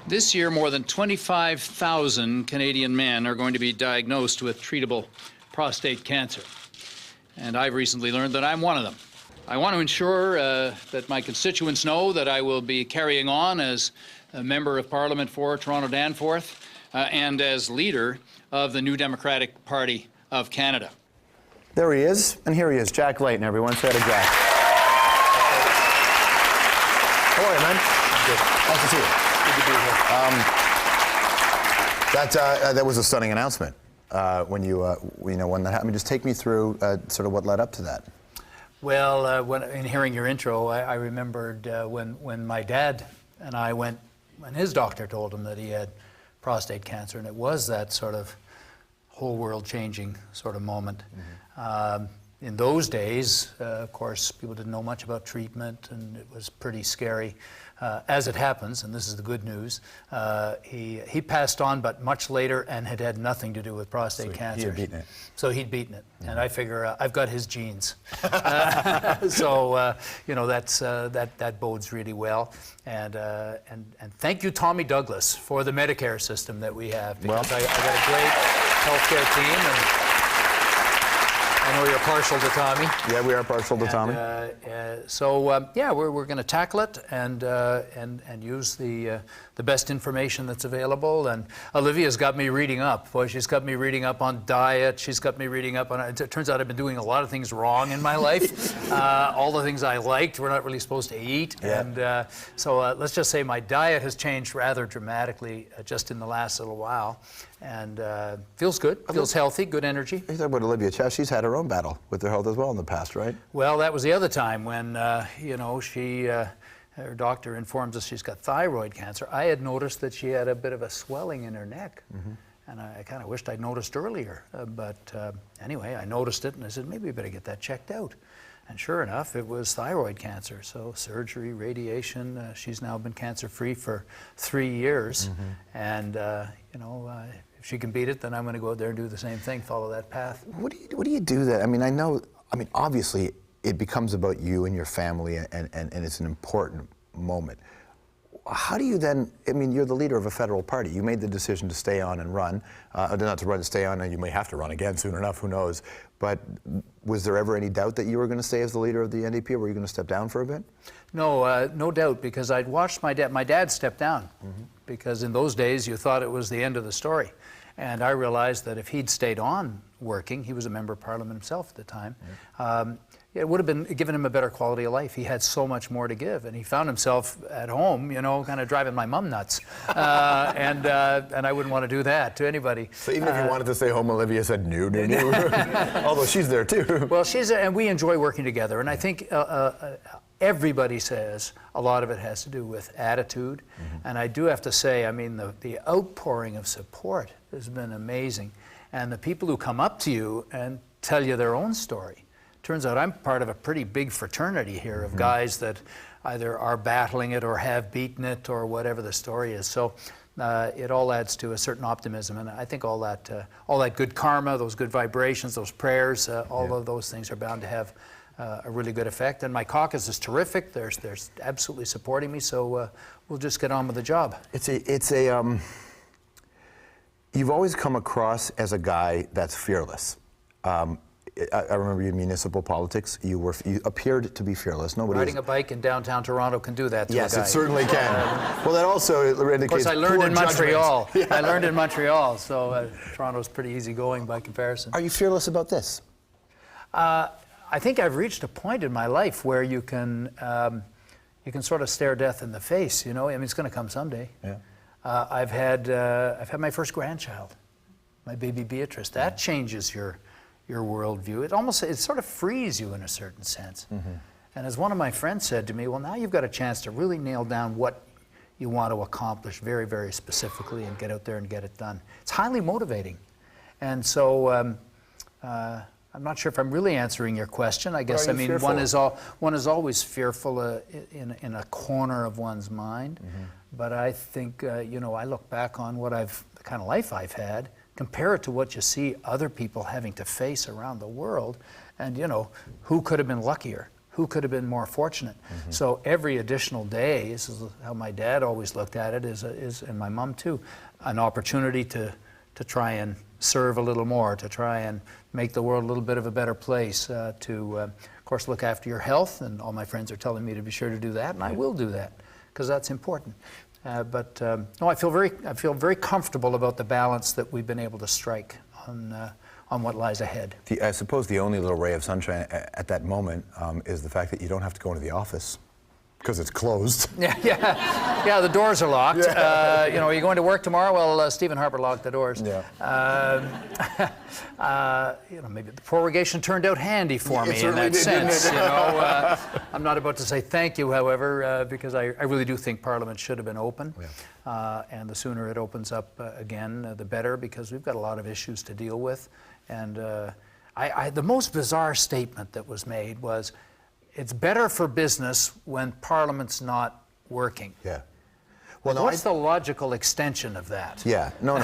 This year, more than 25,000 Canadian men are going to be diagnosed with treatable prostate cancer. And I've recently learned that I'm one of them. I want to ensure that my constituents know that I will be carrying on as a Member of Parliament for Toronto Danforth and as leader of the New Democratic Party of Canada. There he is, and here he is, Jack Layton, everyone. Say hello to Jack. How are you, man? Good. Nice to see you. Good to be here. That was a stunning announcement when when that happened. Just take me through sort of what led up to that. Well, in hearing your intro, I remembered when my dad and I went, when his doctor told him that he had prostate cancer, and it was that sort of whole world changing sort of moment. Mm-hmm. In those days, of course, people didn't know much about treatment, and it was pretty scary. As it happens, and this is the good news, he passed on, but much later, and had had nothing to do with prostate cancer. He'd beaten it. So he'd beaten it, mm-hmm. And I figure I've got his genes. So that bodes really well. And thank you, Tommy Douglas, for the Medicare system that we have, because I got a great healthcare team. And I know you're partial to Tommy. Yeah, we are partial to Tommy. We're going to tackle it and use the best information that's available. And Olivia's got me reading up. Boy, she's got me reading up on diet. She's got me reading up on. It turns out I've been doing a lot of things wrong in my life. All the things I liked, we're not really supposed to eat. Yeah. And let's just say my diet has changed rather dramatically just in the last little while. And feels good, feels healthy, good energy. You talk about Olivia Chess, she's had her own battle with her health as well in the past, right? Well, that was the other time when, her doctor informs us she's got thyroid cancer. I had noticed that she had a bit of a swelling in her neck. Mm-hmm. And I kind of wished I'd noticed earlier. Anyway, I noticed it and I said, maybe we better get that checked out. And sure enough, it was thyroid cancer. So surgery, radiation, she's now been cancer-free for 3 years. Mm-hmm. And, if she can beat it, then I'm going to go out there and do the same thing, follow that path. What do you do that? Obviously, it becomes about you and your family, and it's an important moment. How do you then, you're the leader of a federal party. You made the decision to stay on and run, not to run, to stay on, and you may have to run again soon enough, who knows. But was there ever any doubt that you were going to stay as the leader of the NDP, or were you going to step down for a bit? No, no doubt, because I'd watched my dad step down, mm-hmm. because in those days you thought it was the end of the story. And I realized that if he'd stayed on working, he was a member of Parliament himself at the time, mm-hmm. It would have been given him a better quality of life. He had so much more to give, and he found himself at home, kind of driving my mum nuts, and I wouldn't want to do that to anybody. So even if you wanted to stay home, Olivia said no. Although she's there too. Well, and we enjoy working together, and I think everybody says a lot of it has to do with attitude, mm-hmm. and I do have to say, the outpouring of support has been amazing, and the people who come up to you and tell you their own story. Turns out I'm part of a pretty big fraternity here of mm-hmm. guys that either are battling it or have beaten it or whatever the story is. So it all adds to a certain optimism, and I think all that good karma, those good vibrations, those prayers, all of those things are bound to have a really good effect. And my caucus is terrific. They're absolutely supporting me. So we'll just get on with the job. You've always come across as a guy that's fearless. I remember you in municipal politics. You appeared to be fearless. Riding a bike in downtown Toronto can do that to a guy. Yes, it certainly can. Well, that also indicates. Of course, I learned in Montreal. Yeah. I learned in Montreal, so Toronto's pretty easygoing by comparison. Are you fearless about this? I think I've reached a point in my life where you can sort of stare death in the face. It's going to come someday. Yeah. I've had my first grandchild, my baby Beatrice. That changes your worldview. It sort of frees you in a certain sense. Mm-hmm. And as one of my friends said to me, well, now you've got a chance to really nail down what you want to accomplish very, very specifically and get out there and get it done. It's highly motivating. And so I'm not sure if I'm really answering your question. I guess, one is always fearful in a corner of one's mind. Mm-hmm. But I think, I look back on the kind of life I've had, compare it to what you see other people having to face around the world, and who could have been luckier? who could have been more fortunate. So every additional day, this is how my dad always looked at it, and my mom too, an opportunity to try and serve a little more, to try and make the world a little bit of a better place, of course, look after your health, and all my friends are telling me to be sure to do that, and I will do that, because that's important. No, I feel very comfortable about the balance that we've been able to strike on what lies ahead. I suppose the only little ray of sunshine at that moment is the fact that you don't have to go into the office because it's closed. Yeah, the doors are locked. You know, are you going to work tomorrow? Well, Stephen Harper locked the doors. Yeah. You know, maybe the prorogation turned out handy for me in that did, sense. You know, I'm not about to say thank you, however, because I really do think Parliament should have been open. Yeah. And the sooner it opens up again, the better, because we've got a lot of issues to deal with. And the most bizarre statement that was made was, it's better for business when Parliament's not working. Yeah. Well, no, what's the logical extension of that? Yeah. No,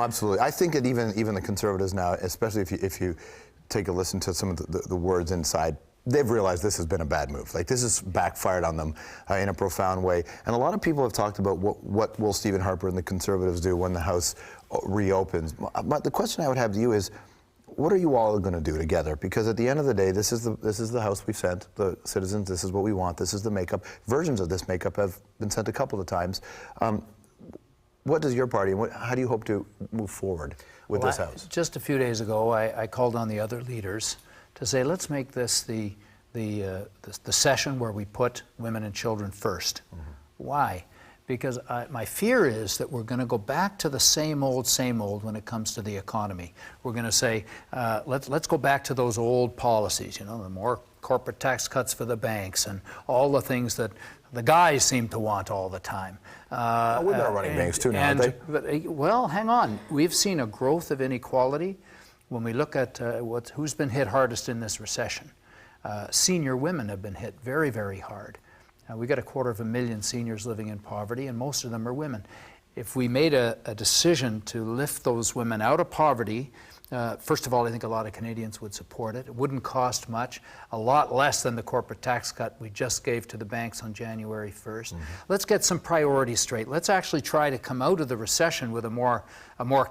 absolutely. I think that even the Conservatives now, especially if you take a listen to some of the words inside, they've realized this has been a bad move. Like, this has backfired on them in a profound way. And a lot of people have talked about what will Stephen Harper and the Conservatives do when the House reopens. But the question I would have to you is, what are you all going to do together? Because at the end of the day, this is the House we sent, the citizens, this is what we want, this is the makeup. Versions of this makeup have been sent a couple of times. What does your party, and how do you hope to move forward with this House? Just a few days ago, I called on the other leaders to say, let's make this the session where we put women and children first. Why? Because my fear is that we're going to go back to the same old when it comes to the economy. We're going to say, let's go back to those old policies, you know, the more corporate tax cuts for the banks and all the things that the guys seem to want all the time. Women are running banks too now, aren't they? But, well, hang on. We've seen a growth of inequality when we look at who's been hit hardest in this recession. Senior women have been hit very, very hard. We got 250,000 seniors living in poverty, and most of them are women. If we made a decision to lift those women out of poverty, first of all, I think a lot of Canadians would support it. It wouldn't cost much, a lot less than the corporate tax cut we just gave to the banks on January 1st. Let's get some priorities straight. Let's actually try to come out of the recession with a more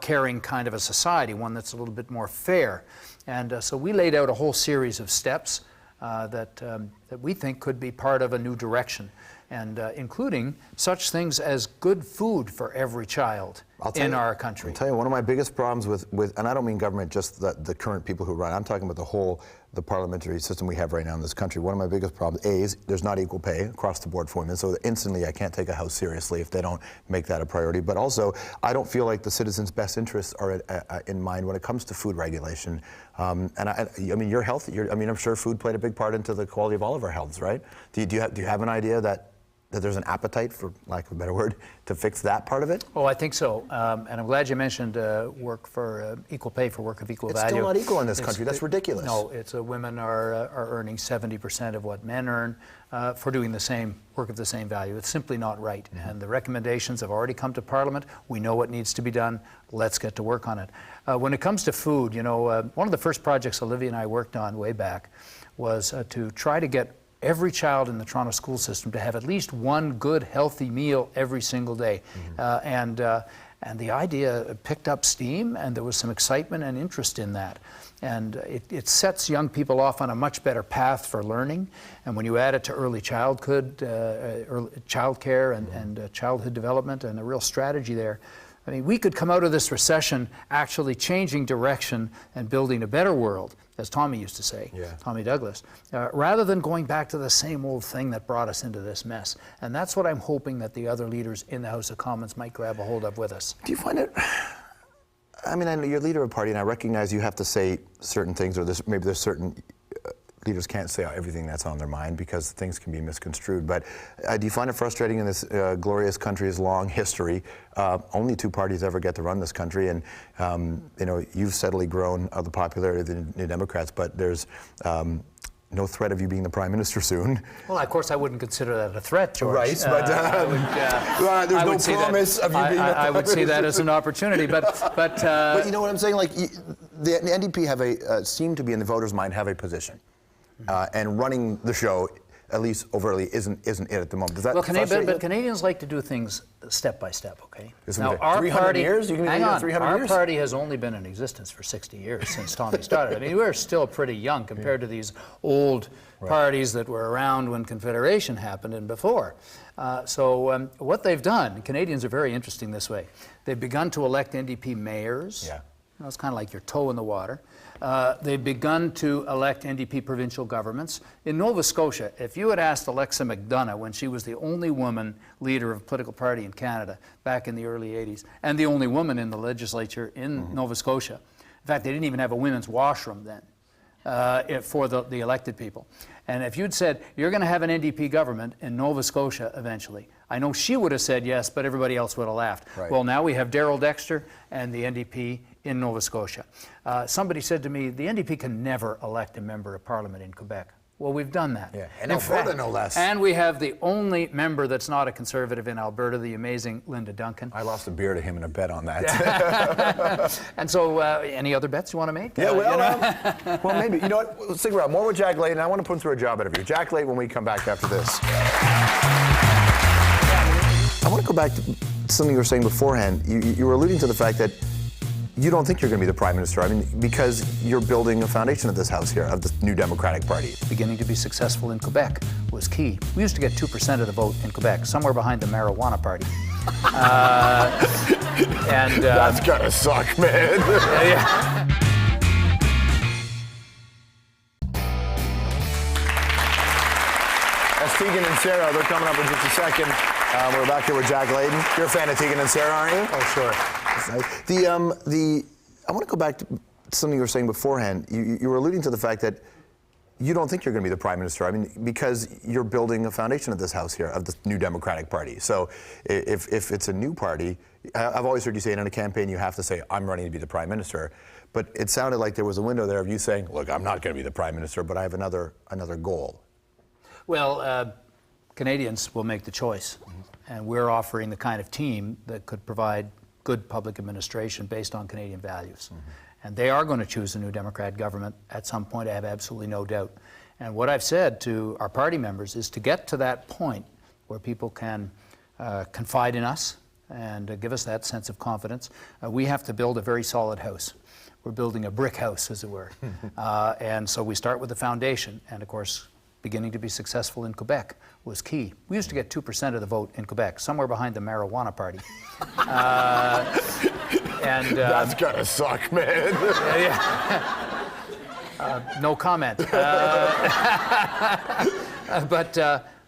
caring kind of a society, one that's a little bit more fair. And so we laid out a whole series of steps that we think could be part of a new direction, and including such things as good food for every child in our country. I'll tell you, one of my biggest problems with and I don't mean government, just the current people who run, I'm talking about the parliamentary system we have right now in this country. One of my biggest problems is there's not equal pay across the board for women, so instantly I can't take a House seriously if they don't make that a priority. But also, I don't feel like the citizens' best interests are in mind when it comes to food regulation. And I mean, you're healthy. I mean, I'm sure food played a big part into the quality of all of our healths, right? Do you have an idea that there's an appetite, for lack of a better word, to fix that part of it? Oh, I think so. And I'm glad you mentioned work for equal pay for work of equal value. It's still not equal in this country. That's ridiculous. No, it's women are earning 70% of what men earn for doing the same work of the same value. It's simply not right. And the recommendations have already come to Parliament. We know what needs to be done. Let's get to work on it. When it comes to food, you know, one of the first projects Olivia and I worked on way back was to try to get every child in the Toronto school system to have at least one good, healthy meal every single day. And the idea picked up steam, and there was some excitement and interest in that. And it sets young people off on a much better path for learning. And when you add it to early childhood, childcare and childhood development, and a real strategy there, I mean, we could come out of this recession actually changing direction and building a better world, as Tommy used to say, Tommy Douglas, rather than going back to the same old thing that brought us into this mess. And that's what I'm hoping that the other leaders in the House of Commons might grab a hold of with us. Do you find it, I mean, I know you're leader of a party, and I recognize you have to say certain things, or maybe there's certain leaders can't say everything that's on their mind because things can be misconstrued. But do you find it frustrating in this glorious country's long history? Only two parties ever get to run this country, and you know, you've steadily grown the popularity of the New Democrats, but there's no threat of you being the Prime Minister soon. Well, of course, I wouldn't consider that a threat, George. Right, but there's no promise of you being the Prime Minister. I would see that as an opportunity, but you know what I'm saying? Like, the NDP have seem to be in the voters' mind, have a position. and running the show, at least overtly, isn't it at the moment. Does that frustrate you? Canadians like to do things step by step, okay? Now, our 300 years? You can hang on, 300 our years? party has only been in existence for 60 years since Tommy started. I mean, we're still pretty young compared to these old parties that were around when Confederation happened and before. What they've done, Canadians are very interesting this way. They've begun to elect NDP mayors. Yeah. You know, it's kind of like your toe in the water. They've begun to elect NDP provincial governments. In Nova Scotia, if you had asked Alexa McDonough when she was the only woman leader of a political party in Canada back in the early 80s, and the only woman in the legislature in Nova Scotia, in fact, they didn't even have a women's washroom then for the elected people. And if you'd said, you're going to have an NDP government in Nova Scotia eventually, I know she would have said yes, but everybody else would have laughed. Right. Well, now we have Darrell Dexter and the NDP in Nova Scotia. Somebody said to me, the NDP can never elect a member of parliament in Quebec. Well, we've done that. Yeah, and Alberta, no less. And we have the only member that's not a conservative in Alberta, the amazing Linda Duncan. I lost a beer to him in a bet on that. And so, any other bets you want to make? Yeah, well, maybe. You know what? Let's think about more with Jack Layton. I want to put him through a job interview. Jack Layton, when we come back after this. I want to go back to something you were saying beforehand. You were alluding to the fact that you don't think you're going to be the Prime Minister. I mean, because you're building a foundation of this house here, of the new Democratic Party. Beginning to be successful in Quebec was key. We used to get 2% of the vote in Quebec, somewhere behind the marijuana party. That's gotta suck, man. Yeah. That's Tegan and Sarah. They're coming up in just a second. We're back here with Jack Layton. You're a fan of Tegan and Sarah, aren't you? Oh, sure. That's nice. I want to go back to something you were saying beforehand. You were alluding to the fact that you don't think you're going to be the Prime Minister. I mean, because you're building a foundation of this house here, of the new Democratic Party. So if it's a new party, I've always heard you say in a campaign you have to say, I'm running to be the Prime Minister. But it sounded like there was a window there of you saying, look, I'm not going to be the Prime Minister, but I have another goal. Well, Canadians will make the choice. And we're offering the kind of team that could provide good public administration based on Canadian values. And they are going to choose a new Democrat government at some point, I have absolutely no doubt. And what I've said to our party members is to get to that point where people can confide in us and give us that sense of confidence, we have to build a very solid house. We're building a brick house, as it were. And so we start with the foundation. And of course, beginning to be successful in Quebec was key. We used to get 2% of the vote in Quebec, somewhere behind the marijuana party. That's gotta suck, man. No comment.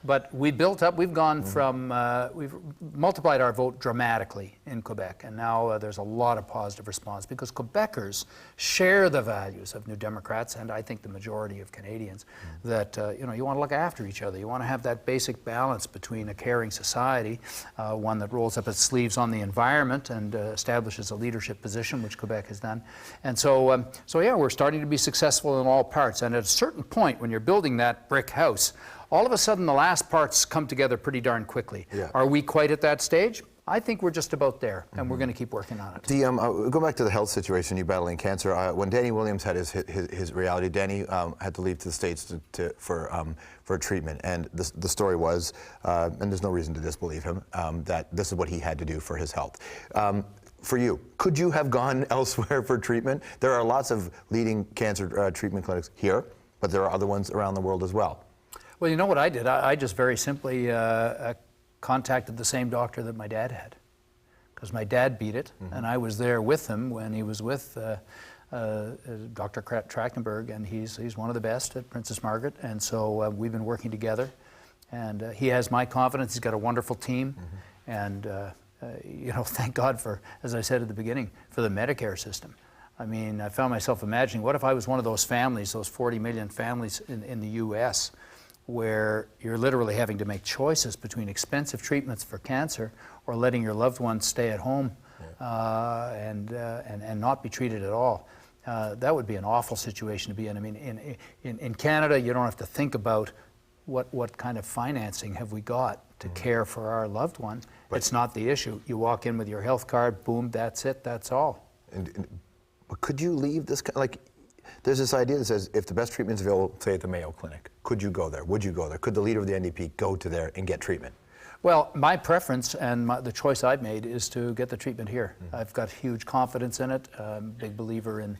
But we built up, we've gone from, we've multiplied our vote dramatically in Quebec, and now there's a lot of positive response because Quebecers share the values of New Democrats, and I think the majority of Canadians, that you want to look after each other. You want to have that basic balance between a caring society, one that rolls up its sleeves on the environment and establishes a leadership position, which Quebec has done. And so yeah, we're starting to be successful in all parts, and at a certain point when you're building that brick house, all of a sudden, the last parts come together pretty darn quickly. Yeah. Are we quite at that stage? I think we're just about there, and we're going to keep working on it. Go back to the health situation, you battling cancer. When Danny Williams had his reality, Danny had to leave to the States for treatment, and the story was, and there's no reason to disbelieve him, that this is what he had to do for his health. For you, could you have gone elsewhere for treatment? There are lots of leading cancer treatment clinics here, but there are other ones around the world as well. Well, you know what I did? I just very simply contacted the same doctor that my dad had, because my dad beat it, and I was there with him when he was with Dr. Trachtenberg, and he's one of the best at Princess Margaret, and so we've been working together, and he has my confidence. He's got a wonderful team, and thank God for, as I said at the beginning, for the Medicare system. I mean, I found myself imagining, what if I was one of those families, those 40 million families in the U.S., where you're literally having to make choices between expensive treatments for cancer or letting your loved ones stay at home and not be treated at all. That would be an awful situation to be in. I mean, in Canada, you don't have to think about what kind of financing have we got to care for our loved one. But it's not the issue. You walk in with your health card, boom, that's it, that's all. But could you leave this, like, There's this idea that says if the best treatment's available, say at the Mayo Clinic, could you go there? Would you go there? Could the leader of the NDP go to there and get treatment? Well, my preference and the choice I've made is to get the treatment here. I've got huge confidence in it. I'm a big believer in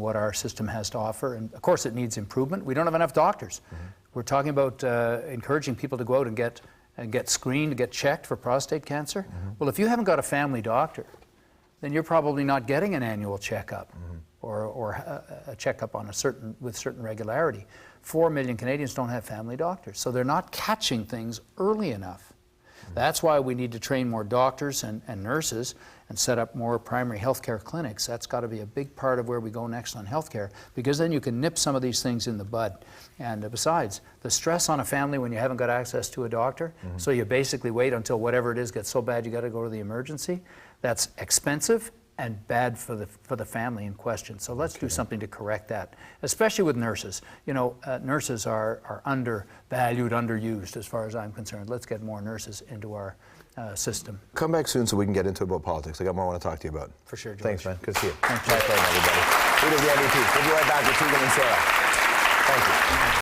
what our system has to offer. And of course, it needs improvement. We don't have enough doctors. We're talking about encouraging people to go out and get screened, get checked for prostate cancer. Well, if you haven't got a family doctor, then you're probably not getting an annual checkup or a checkup on with certain regularity. 4 million Canadians don't have family doctors, so they're not catching things early enough. That's why we need to train more doctors and nurses and set up more primary health care clinics. That's got to be a big part of where we go next on healthcare, because then you can nip some of these things in the bud. And besides, the stress on a family when you haven't got access to a doctor, so you basically wait until whatever it is gets so bad you got to go to the emergency, that's expensive and bad for the family in question. So let's do something to correct that, especially with nurses. You know, nurses are undervalued, underused as far as I'm concerned. Let's get more nurses into our system. Come back soon so we can get into about politics. I got more I want to talk to you about. For sure, George. Thanks, man. Good to see you. Thank you. Everybody. Leader of the NDP. We'll be right back with Tegan and Sarah. Thank you.